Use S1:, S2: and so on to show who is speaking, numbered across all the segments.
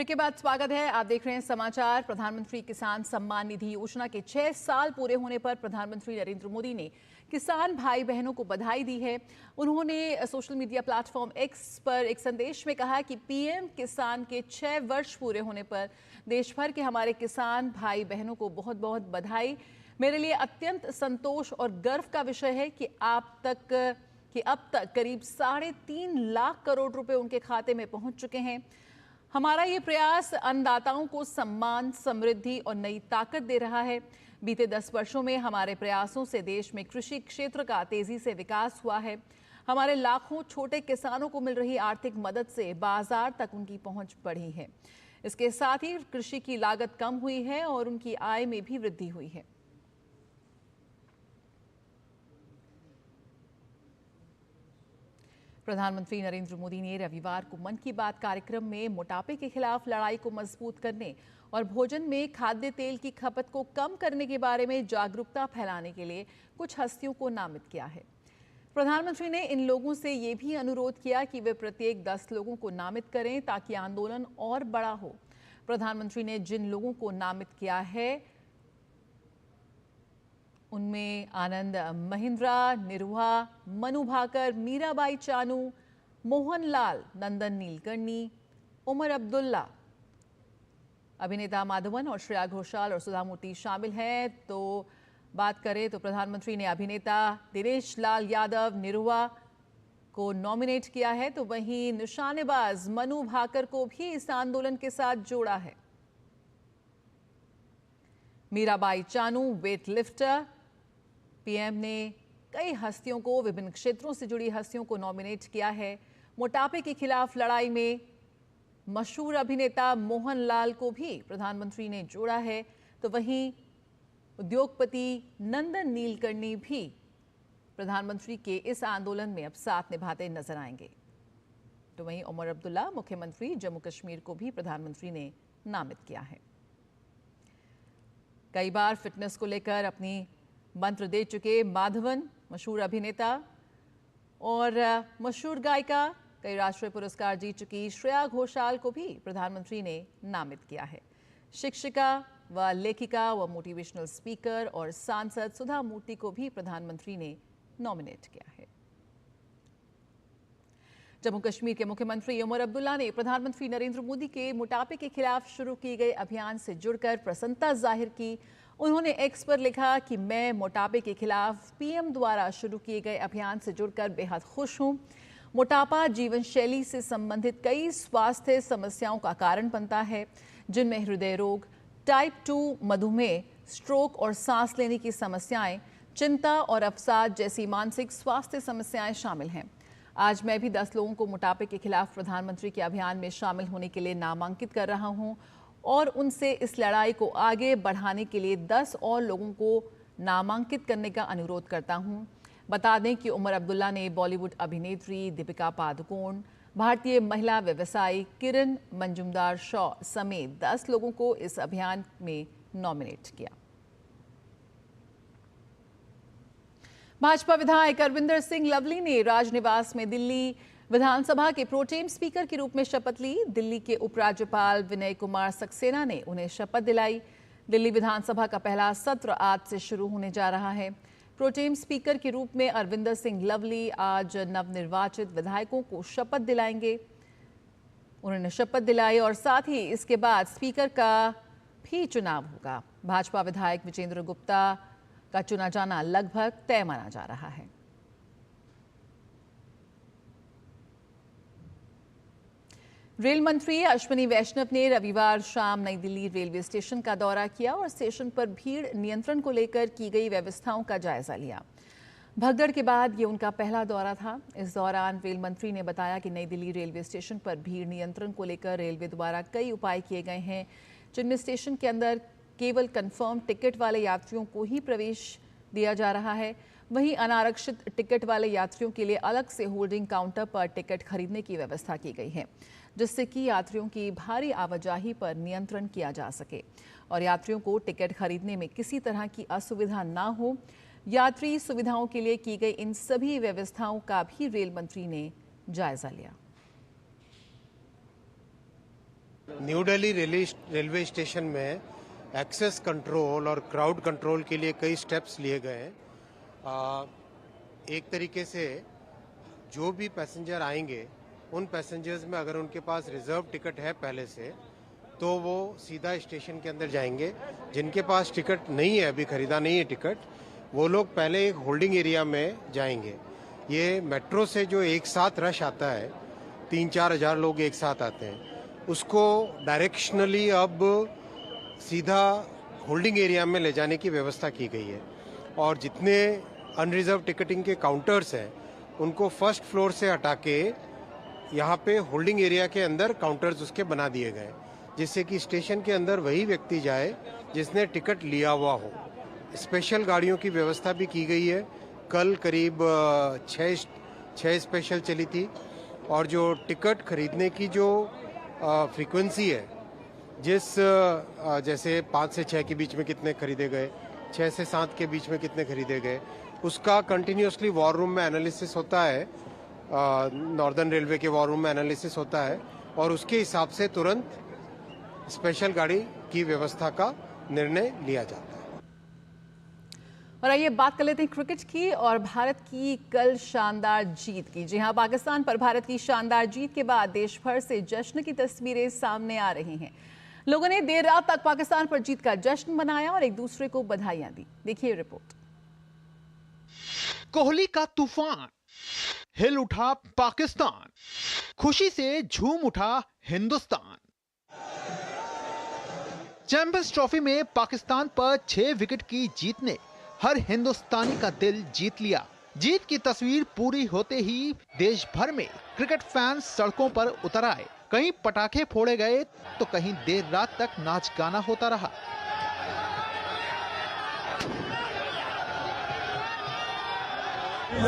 S1: Break के बाद स्वागत है। आप देख रहे हैं समाचार। प्रधानमंत्री किसान सम्मान निधि योजना के 6 साल पूरे होने पर प्रधानमंत्री नरेंद्र मोदी ने किसान भाई बहनों को बधाई दी है। उन्होंने सोशल मीडिया प्लेटफॉर्म एक्स पर एक संदेश में कहा कि पीएम किसान के 6 वर्ष पूरे होने पर देश भर के हमारे किसान भाई बहनों को बहुत बहुत बधाई। मेरे लिए अत्यंत संतोष और गर्व का विषय है कि अब तक करीब 3.5 लाख करोड़ रुपए उनके खाते में पहुंच चुके हैं। हमारा ये प्रयास अन्नदाताओं को सम्मान, समृद्धि और नई ताकत दे रहा है। बीते 10 वर्षों में हमारे प्रयासों से देश में कृषि क्षेत्र का तेजी से विकास हुआ है। हमारे लाखों छोटे किसानों को मिल रही आर्थिक मदद से बाजार तक उनकी पहुंच बढ़ी है। इसके साथ ही कृषि की लागत कम हुई है और उनकी आय में भी वृद्धि हुई है। प्रधानमंत्री नरेंद्र मोदी ने रविवार को मन की बात कार्यक्रम में मोटापे के खिलाफ लड़ाई को मजबूत करने और भोजन में खाद्य तेल की खपत को कम करने के बारे में जागरूकता फैलाने के लिए कुछ हस्तियों को नामित किया है। प्रधानमंत्री ने इन लोगों से ये भी अनुरोध किया कि वे प्रत्येक 10 लोगों को नामित करें ताकि आंदोलन और बड़ा हो। प्रधानमंत्री ने जिन लोगों को नामित किया है उनमें आनंद महिंद्रा, निरुहा, मनु भाकर, मीराबाई चानू, मोहनलाल, नंदन नीलकर्णी, उमर अब्दुल्ला, अभिनेता माधवन और श्रेया घोषाल और सुधा मूर्ति शामिल हैं। तो बात करें तो प्रधानमंत्री ने अभिनेता दिनेश लाल यादव, निरुहा को नॉमिनेट किया है, तो वहीं निशानेबाज मनु भाकर को भी इस आंदोलन के साथ जोड़ा है। Mirabai Chanu weight lifter, PM ने कई हस्तियों को, विभिन्न क्षेत्रों से जुड़ी हस्तियों को नॉमिनेट किया है। मोटापे के खिलाफ लड़ाई में मशहूर अभिनेता मोहनलाल को भी प्रधानमंत्री ने जोड़ा है। तो वहीं उद्योगपति नंदन नीलकर्णी भी प्रधानमंत्री के इस आंदोलन में अब साथ निभाते नजर आएंगे। तो वहीं उमर अब्दुल्ला, मुख्यमंत्री जम्मू कश्मीर को भी प्रधानमंत्री ने नामित किया है। कई बार फिटनेस को लेकर अपनी मंत्र दे चुके माधवन, मशहूर अभिनेता और मशहूर गायिका, कई राष्ट्रीय पुरस्कार जीत चुकी श्रेया घोषाल को भी प्रधानमंत्री ने नामित किया है। शिक्षिका व लेखिका व मोटिवेशनल स्पीकर और सांसद सुधा मूर्ति को भी प्रधानमंत्री ने नॉमिनेट किया है। जम्मू कश्मीर के मुख्यमंत्री उमर अब्दुल्ला ने प्रधानमंत्री नरेंद्र मोदी के मोटापे के खिलाफ शुरू किए गए अभियान से जुड़कर प्रसन्नता जाहिर की। उन्होंने एक्स पर लिखा कि मैं मोटापे के खिलाफ पीएम द्वारा शुरू किए गए अभियान से जुड़कर बेहद खुश हूं। मोटापा जीवन शैली से संबंधित कई स्वास्थ्य समस्याओं का कारण बनता है, जिनमें हृदय रोग, टाइप 2 मधुमेह, स्ट्रोक और सांस लेने की समस्याएं, चिंता और अवसाद जैसी मानसिक स्वास्थ्य समस्याएं शामिल हैं। आज मैं भी 10 लोगों को मोटापे के खिलाफ प्रधानमंत्री के अभियान में शामिल होने के लिए नामांकित कर रहा हूं और उनसे इस लड़ाई को आगे बढ़ाने के लिए 10 और लोगों को नामांकित करने का अनुरोध करता हूं। बता दें कि उमर अब्दुल्ला ने बॉलीवुड अभिनेत्री दीपिका पादुकोण, भारतीय महिला व्यवसायी किरण मंजुमदार शॉ समेत 10 लोगों को इस अभियान में नॉमिनेट किया। भाजपा विधायक अरविंदर सिंह लवली ने राजनिवास में दिल्ली विधानसभा के प्रोटेम स्पीकर के रूप में शपथ ली। दिल्ली के उपराज्यपाल विनय कुमार सक्सेना ने उन्हें शपथ दिलाई। दिल्ली विधानसभा का पहला सत्र आज से शुरू होने जा रहा है। प्रोटेम स्पीकर के रूप में अरविंदर सिंह लवली आज नवनिर्वाचित विधायकों को शपथ दिलाएंगे। उन्होंने शपथ दिलाई और साथ ही इसके बाद स्पीकर का भी चुनाव होगा। भाजपा विधायक विजेंद्र गुप्ता का चुना जाना लगभग तय माना जा रहा है। रेल मंत्री अश्विनी वैष्णव ने रविवार शाम नई दिल्ली रेलवे स्टेशन का दौरा किया और स्टेशन पर भीड़ नियंत्रण को लेकर की गई व्यवस्थाओं का जायजा लिया। भगदड़ के बाद ये उनका पहला दौरा था। इस दौरान रेल मंत्री ने बताया कि नई दिल्ली रेलवे स्टेशन पर भीड़ नियंत्रण को लेकर रेलवे द्वारा कई उपाय किए गए हैं, जिनमें स्टेशन के अंदर केवल कंफर्म टिकट वाले यात्रियों को ही प्रवेश दिया जा रहा है। वहीं अनारक्षित टिकट वाले यात्रियों के लिए अलग से होल्डिंग काउंटर पर टिकट खरीदने की व्यवस्था की गई है, जिससे कि यात्रियों की भारी आवाजाही पर नियंत्रण किया जा सके और यात्रियों को टिकट खरीदने में किसी तरह की असुविधा ना हो। यात्री सुविधाओं के लिए की गई इन सभी व्यवस्थाओं का भी रेल मंत्री ने जायजा लिया।
S2: न्यू दिल्ली रेलवे स्टेशन में एक्सेस कंट्रोल और क्राउड कंट्रोल के लिए कई स्टेप्स लिए गए हैं। एक तरीके से जो भी पैसेंजर आएंगे उन पैसेंजर्स में अगर उनके पास रिजर्व टिकट है पहले से तो वो सीधा स्टेशन के अंदर जाएंगे। जिनके पास टिकट नहीं है, अभी खरीदा नहीं है टिकट, वो लोग पहले एक होल्डिंग एरिया में जाएंगे। ये मेट्रो से जो एक साथ रश आता है, 3-4 हज़ार लोग एक साथ आते हैं, उसको डायरेक्शनली अब सीधा होल्डिंग एरिया में ले जाने की व्यवस्था की गई है। और जितने अनरिजर्व टिकटिंग के काउंटर्स हैं उनको फर्स्ट फ्लोर से हटा के यहाँ पे होल्डिंग एरिया के अंदर काउंटर्स उसके बना दिए गए, जिससे कि स्टेशन के अंदर वही व्यक्ति जाए जिसने टिकट लिया हुआ हो। स्पेशल गाड़ियों की व्यवस्था भी की गई है। कल करीब 6 स्पेशल चली थी और जो टिकट खरीदने की जो फ्रीक्वेंसी है, जैसे 5 से 6 के बीच में कितने खरीदे गए, 6 से 7 के बीच में कितने खरीदे गए, उसका कंटिन्यूसली वॉर रूम में एनालिसिस होता है। नॉर्दर्न रेलवे के वॉर रूम में एनालिसिस होता है और उसके हिसाब से तुरंत स्पेशल गाड़ी की व्यवस्था का निर्णय लिया जाता है।
S1: और आइए बात कर लेते हैं क्रिकेट की और भारत की कल शानदार जीत की। जी हां, पाकिस्तान पर भारत की शानदार जीत के बाद देश भर से जश्न की तस्वीरें सामने आ रही हैं। लोगों ने देर रात तक पाकिस्तान पर जीत का जश्न मनाया और एक दूसरे को बधाइयां दी। देखिए रिपोर्ट।
S3: कोहली का तूफान, हिल उठा पाकिस्तान, खुशी से झूम उठा हिंदुस्तान। चैंपियंस ट्रॉफी में पाकिस्तान पर 6 विकेट की जीत ने हर हिंदुस्तानी का दिल जीत लिया। जीत की तस्वीर पूरी होते ही देश भर में क्रिकेट फैंस सड़कों पर उतर आए। कहीं पटाखे फोड़े गए तो कहीं देर रात तक नाच गाना होता रहा।
S4: We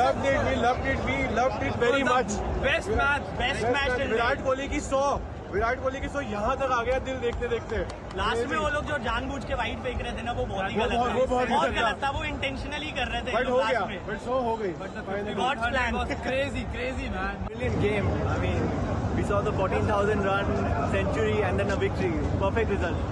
S4: loved it very much.
S5: Best match.
S4: Virat Kohli की 100 यहाँ तक आ गया दिल देखते देखते।
S5: लास्ट में वो लोग जो जानबूझ के वाइट फेंक रहे थे ना, वो बहुत ही गलत था। बहुत गलत था, वो इंटेंशनली कर रहे थे।
S4: बट हो गया,
S5: में
S4: बट 100 हो गई।
S5: God's plan was crazy man.
S4: Brilliant game. I mean, we saw the 14,000 run century and then a victory. Perfect result.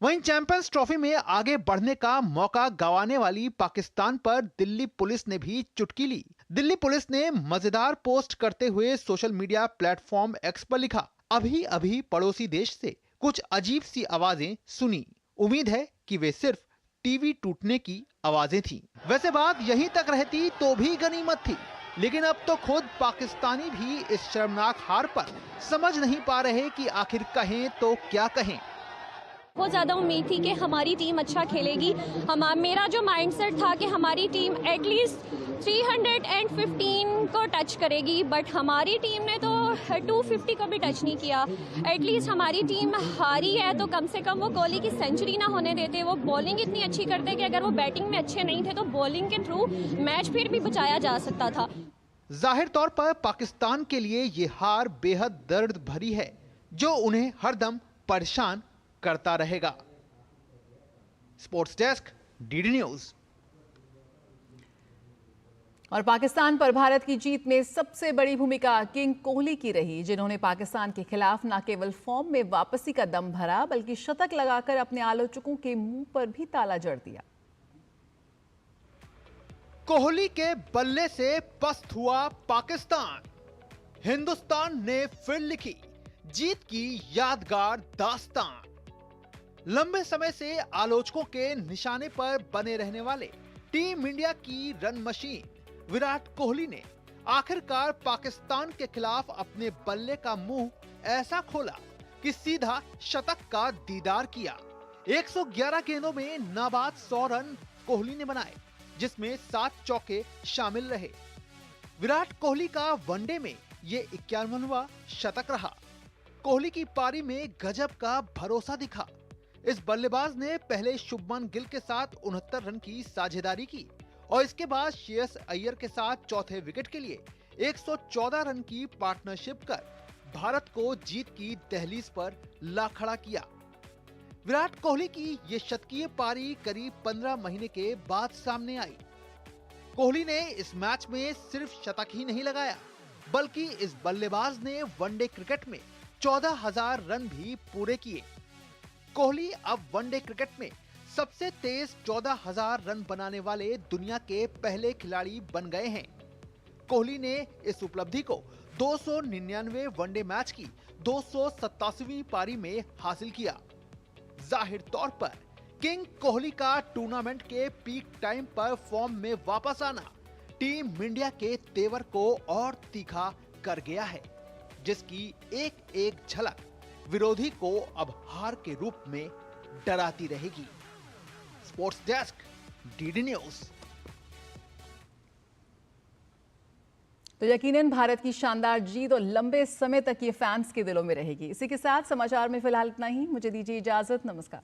S3: वहीं चैंपियंस ट्रॉफी में आगे बढ़ने का मौका गंवाने वाली पाकिस्तान पर दिल्ली पुलिस ने भी चुटकी ली। दिल्ली पुलिस ने मजेदार पोस्ट करते हुए सोशल मीडिया प्लेटफॉर्म एक्स पर लिखा, अभी अभी पड़ोसी देश से कुछ अजीब सी आवाजें सुनी। उम्मीद है कि वे सिर्फ टीवी टूटने की आवाजें थी। वैसे बात यहीं तक रहती तो भी गनीमत थी, लेकिन अब तो खुद पाकिस्तानी भी इस शर्मनाक हार पर समझ नहीं पा रहे कि आखिर कहें तो क्या कहें।
S6: बहुत ज़्यादा उम्मीद थी कि हमारी टीम अच्छा खेलेगी। मेरा जो माइंडसेट था कि हमारी टीम एटलीस्ट 315 को टच करेगी, बट हमारी टीम ने तो 250 को भी टच नहीं किया। एटलीस्ट हमारी टीम हारी है तो कम से कम वो कोहली की सेंचुरी ना होने देते। वो बॉलिंग इतनी अच्छी करते कि अगर वो बैटिंग में अच्छे नहीं थे तो बॉलिंग के थ्रू मैच फिर भी बचाया जा सकता था।
S3: जाहिर तौर पर पाकिस्तान के लिए ये हार बेहद दर्द भरी है, जो उन्हें हरदम परेशान करता रहेगा। Sports desk, DD news.
S1: और पाकिस्तान पर भारत की जीत में सबसे बड़ी भूमिका किंग कोहली की रही, जिन्होंने पाकिस्तान के खिलाफ न केवल फॉर्म में वापसी का दम भरा बल्कि शतक लगाकर अपने आलोचकों के मुंह पर भी ताला जड़ दिया।
S3: कोहली के बल्ले से पस्त हुआ पाकिस्तान। हिंदुस्तान ने फिर लिखी जीत की यादगार दास्तान। लंबे समय से आलोचकों के निशाने पर बने रहने वाले टीम इंडिया की रन मशीन विराट कोहली ने आखिरकार पाकिस्तान के खिलाफ अपने बल्ले का मुंह ऐसा खोला कि सीधा शतक का दीदार किया। 111 गेंदों में नाबाद 100 रन कोहली ने बनाए, जिसमें 7 चौके शामिल रहे। विराट कोहली का वनडे में ये 51वां शतक रहा। कोहली की पारी में गजब का भरोसा दिखा। इस बल्लेबाज ने पहले शुभमन गिल के साथ 69 रन की साझेदारी की और इसके बाद श्रेयस अय्यर के साथ चौथे विकेट के लिए 114 रन की पार्टनरशिप कर भारत को जीत की दहलीज पर ला खड़ा किया। विराट कोहली की ये शतकीय पारी करीब 15 महीने के बाद सामने आई। कोहली ने इस मैच में सिर्फ शतक ही नहीं लगाया, बल्कि इस बल्लेबाज ने वनडे क्रिकेट में 14,000 रन भी पूरे किए। कोहली अब वनडे क्रिकेट में सबसे तेज 14,000 रन बनाने वाले दुनिया के पहले खिलाड़ी बन गए हैं। कोहली ने इस उपलब्धि को 299 वनडे मैच की 287वीं पारी में हासिल किया। जाहिर तौर पर किंग कोहली का टूर्नामेंट के पीक टाइम पर फॉर्म में वापस आना टीम इंडिया के तेवर को और तीखा कर गया है, जिसकी एक एक झलक विरोधी को अब हार के रूप में डराती रहेगी। Sports desk, DD news.
S1: तो यकीनन भारत की शानदार जीत और लंबे समय तक ये फैंस के दिलों में रहेगी। इसी के साथ समाचार में फिलहाल इतना ही। मुझे दीजिए इजाजत। नमस्कार।